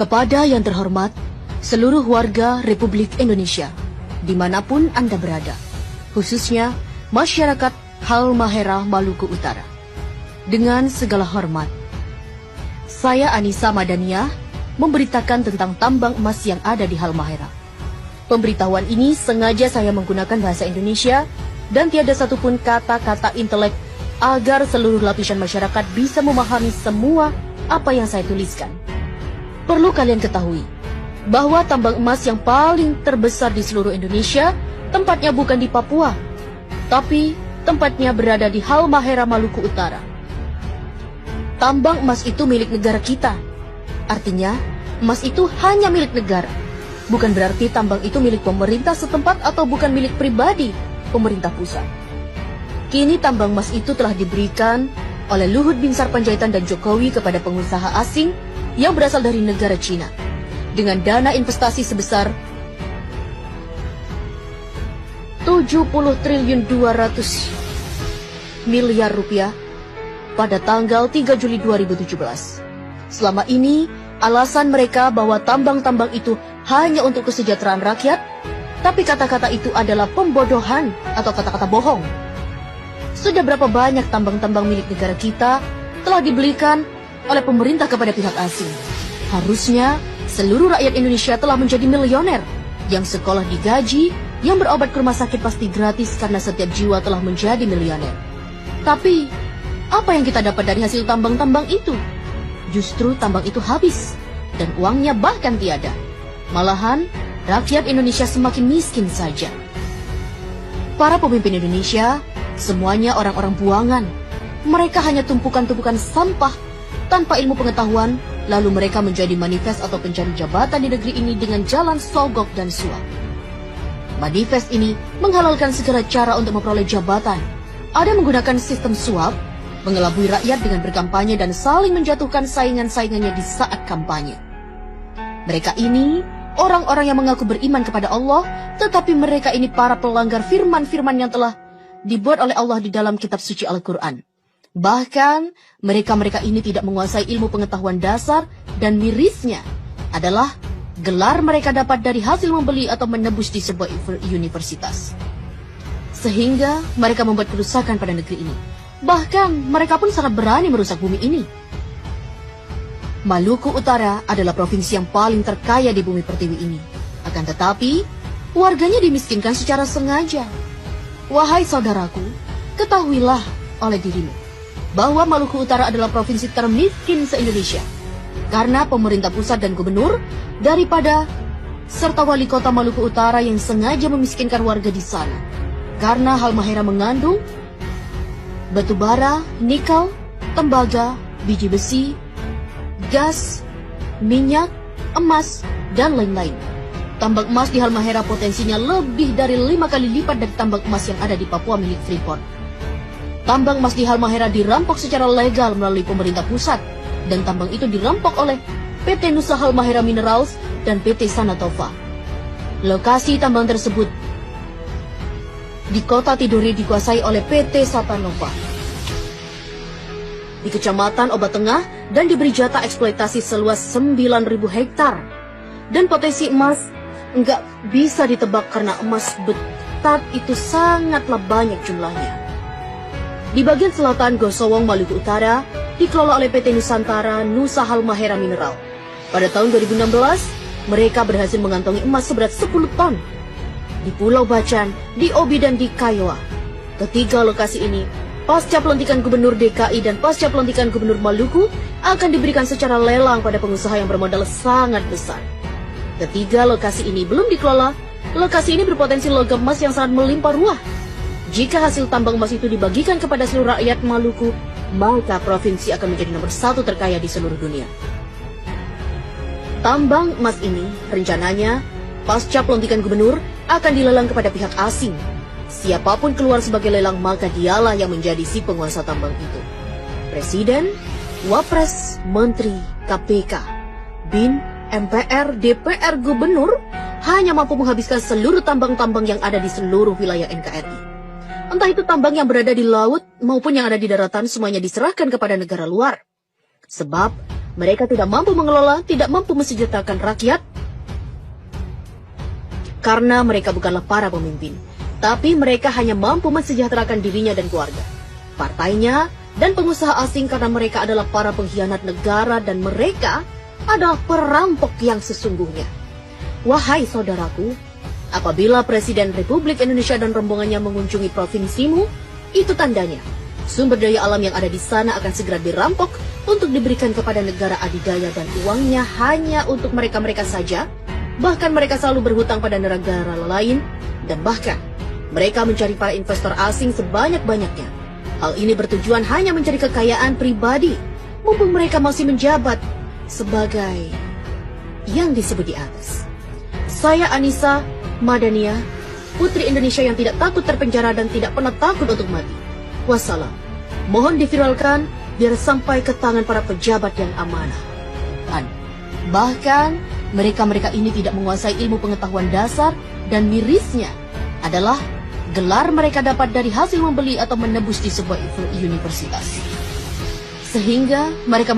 Kepada yang terhormat, seluruh warga Republik Indonesia, dimanapun Anda berada, khususnya masyarakat Halmahera, Maluku Utara. Dengan segala hormat, saya Anissa Madaniah memberitakan tentang tambang emas yang ada di Halmahera. Pemberitahuan ini sengaja saya menggunakan bahasa Indonesia dan tiada satupun kata-kata intelek agar seluruh lapisan masyarakat bisa memahami semua apa yang saya tuliskan. Perlu kalian ketahui bahwa tambang emas yang paling terbesar di seluruh Indonesia tempatnya bukan di Papua, tapi tempatnya berada di Halmahera, Maluku Utara. Tambang emas itu milik negara kita. Artinya, emas itu hanya milik negara. Bukan berarti tambang itu milik pemerintah setempat atau bukan milik pribadi pemerintah pusat. Kini tambang emas itu telah diberikan oleh Luhut Binsar Panjaitan dan Jokowi kepada pengusaha asing yang berasal dari negara Cina dengan dana investasi sebesar 70 triliun 200 miliar rupiah pada tanggal 3 Juli 2017. Selama ini, alasan mereka bahwa tambang-tambang itu hanya untuk kesejahteraan rakyat, tapi kata-kata itu adalah pembodohan atau kata-kata bohong. Sudah berapa banyak tambang-tambang milik negara kita telah dibelikan oleh pemerintah kepada pihak asing. Harusnya seluruh rakyat Indonesia telah menjadi milioner, yang sekolah digaji, yang berobat ke rumah sakit pasti gratis karena setiap jiwa telah menjadi milioner. Tapi, apa yang kita dapat dari hasil tambang-tambang itu? Justru tambang itu habis, dan uangnya bahkan tiada. Malahan, rakyat Indonesia semakin miskin saja. Para pemimpin Indonesia, semuanya orang-orang buangan. Mereka hanya tumpukan-tumpukan sampah tanpa ilmu pengetahuan, lalu mereka menjadi manifest atau pencari jabatan di negeri ini dengan jalan sogok dan suap. Manifest ini menghalalkan segala cara untuk memperoleh jabatan. Ada menggunakan sistem suap, mengelabui rakyat dengan berkampanye dan saling menjatuhkan saingan-saingannya di saat kampanye. Mereka ini orang-orang yang mengaku beriman kepada Allah, tetapi mereka ini para pelanggar firman-firman yang telah dibuat oleh Allah di dalam kitab suci Al-Quran. Bahkan, mereka-mereka ini tidak menguasai ilmu pengetahuan dasar dan mirisnya adalah gelar mereka dapat dari hasil membeli atau menebus di sebuah universitas. Sehingga mereka membuat kerusakan pada negeri ini. Bahkan, mereka pun sangat berani merusak bumi ini. Maluku Utara adalah provinsi yang paling terkaya di bumi pertiwi ini. Akan tetapi, warganya dimiskinkan secara sengaja. Wahai saudaraku, ketahuilah oleh dirimu bahwa Maluku Utara adalah provinsi termiskin se-Indonesia karena pemerintah pusat dan gubernur daripada serta wali kota Maluku Utara yang sengaja memiskinkan warga di sana. Karena Halmahera mengandung batu bara, nikel, tembaga, biji besi, gas, minyak, emas, dan lain-lain. Tambang emas di Halmahera potensinya lebih dari 5 kali lipat dari tambang emas yang ada di Papua milik Freeport. Tambang emas di Halmahera dirampok secara legal melalui pemerintah pusat, dan tambang itu dirampok oleh PT Nusa Halmahera Minerals dan PT Sanatova. Lokasi tambang tersebut di kota Tidore dikuasai oleh PT Satanova di Kecamatan Obat Tengah dan diberi jatah eksploitasi seluas 9.000 hektar. Dan potensi emas nggak bisa ditebak karena emas betat itu sangatlah banyak jumlahnya. Di bagian selatan Gosowong, Maluku Utara, dikelola oleh PT Nusantara Nusa Halmahera Mineral. Pada tahun 2016, mereka berhasil mengantongi emas seberat 10 ton. Di Pulau Bacan, di Obi dan di Kiowa. Ketiga lokasi ini, pasca pelantikan Gubernur DKI dan pasca pelantikan Gubernur Maluku, akan diberikan secara lelang pada pengusaha yang bermodal sangat besar. Ketiga lokasi ini belum dikelola, lokasi ini berpotensi logam emas yang sangat melimpah ruah. Jika hasil tambang emas itu dibagikan kepada seluruh rakyat Maluku, maka provinsi akan menjadi nomor 1 terkaya di seluruh dunia. Tambang emas ini rencananya pasca pelantikan gubernur akan dilelang kepada pihak asing. Siapapun keluar sebagai lelang, maka dialah yang menjadi si penguasa tambang itu. Presiden, Wapres, Menteri, KPK, BIN, MPR, DPR, Gubernur hanya mampu menghabiskan seluruh tambang-tambang yang ada di seluruh wilayah NKRI. Entah itu tambang yang berada di laut maupun yang ada di daratan, semuanya diserahkan kepada negara luar. Sebab Mereka tidak mampu mengelola, tidak mampu mensejahterakan rakyat, karena mereka bukanlah para pemimpin, tapi mereka hanya mampu mensejahterakan dirinya dan keluarga, partainya, dan pengusaha asing karena mereka adalah para pengkhianat negara dan mereka adalah perampok yang sesungguhnya. Wahai saudaraku, apabila Presiden Republik Indonesia dan rombongannya mengunjungi provinsimu, itu tandanya sumber daya alam yang ada di sana akan segera dirampok untuk diberikan kepada negara adidaya dan uangnya hanya untuk mereka-mereka saja. Bahkan mereka selalu berhutang pada negara lain dan bahkan mereka mencari para investor asing sebanyak-banyaknya. Hal ini bertujuan hanya mencari kekayaan pribadi mumpung mereka masih menjabat sebagai yang disebut di atas. Saya Anissa Madania, putri Indonesia yang tidak takut terpenjara dan tidak pernah takut untuk mati. Wassalam. Mohon diviralkan biar sampai ke tangan para pejabat yang amanah. Dan bahkan mereka-mereka ini tidak menguasai ilmu pengetahuan dasar dan mirisnya adalah gelar mereka dapat dari hasil membeli atau menebus di sebuah universitas. Sehingga mereka